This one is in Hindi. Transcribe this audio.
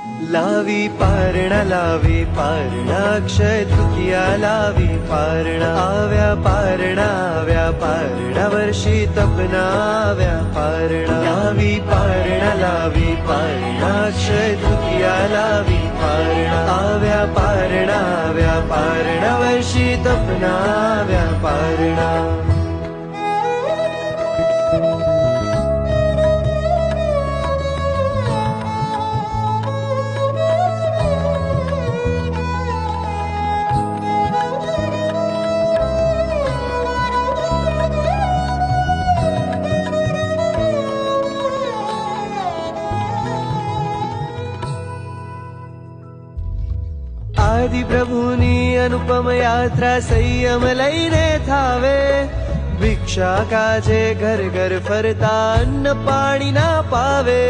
लावी पारणा अक्षय तृतीया लावी पारणा आव्या पारणा वर्षी तपना आव्या पारणा लावी पारणा अक्षय तृतीया लावी पारणा आव्या पारणा वर्षी तपना आव्या पारणा। आदि प्रभुनी अनुपम यात्रा संयम लईने थावे भिक्षा काजे घर घर फरता अन्न पाणी ना पावे।